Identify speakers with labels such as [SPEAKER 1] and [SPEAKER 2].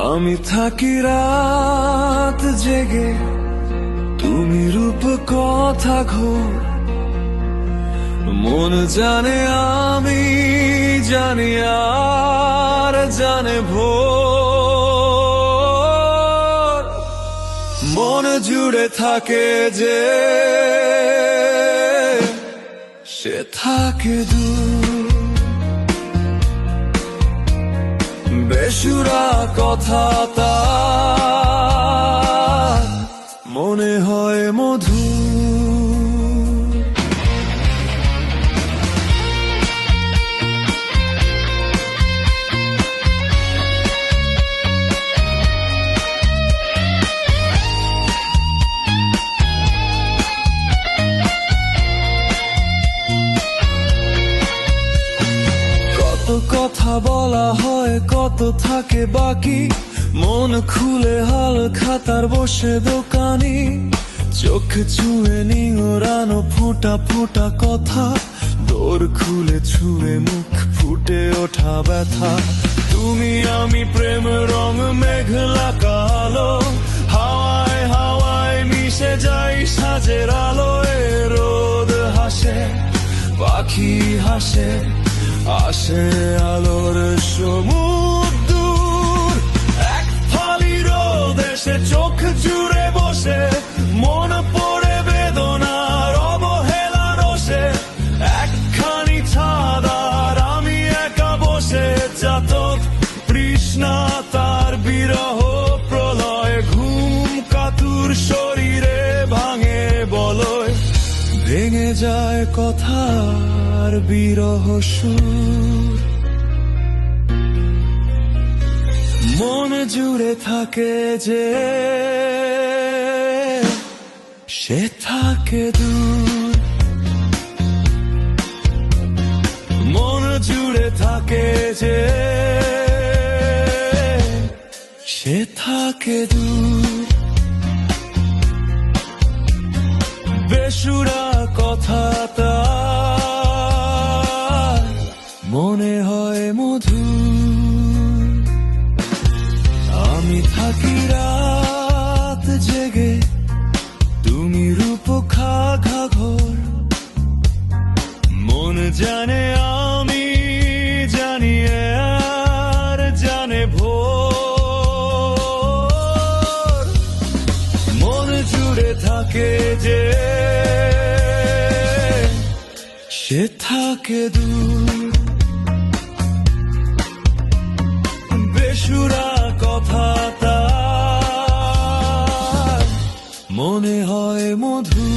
[SPEAKER 1] আমি থাকি রাত জেগে, তুমি রূপ কথা ঘোর। মন জানে আমি জানি আর জানে ভোর। মন জুড়ে থাকে যে সে থাকে দূর। বেসুরা কথা তার মনে হয় মধু। কত কথা বলা হয়, কত থাকে বাকি। মন খুলে হাল খাতার বসে দোকানি। চোখ ছুঁয়ে নিঙরানো ফোঁটা ফোঁটা কথা। দোর খুলে ছুঁয়ে মুখ ফুটে ওঠা ব্যথা। তুমি আমি প্রেম রং মেঘলা কালো। হাওয়ায় হাওয়ায় মিশে যাই সাজের আলোয়। রোদ হাসে, পাখি হাসে, আসে আলোর সমুদ্র। এক ফালি রোদ এসে চোখ জুড়ে বসে। মন পড়ে বেদনার অবহেলা রসে। একখানি ছাদার আমি একা বসে। চাতক তৃষ্ণা তার বিরহ প্রলয়। ঘুম কাতুর শরীরে ভাঙে বলয়। ভেঙে যায় কথার বিরহ সুর। মন জুড়ে থাকে যে সে থাকে দূর। মন জুড়ে থাকে যে সে থাকে দূর। বেসুরা কথা তার মনে হয় মধু। আমি থাকি রাত জেগে, তুমি রূপ খাঘা ঘোর। মন জানে আমি জানি আর জানে ভোর। মন জুড়ে থাকে যে সে থাকে দূর। বেসুরা কথা তার মনে হয় মধু।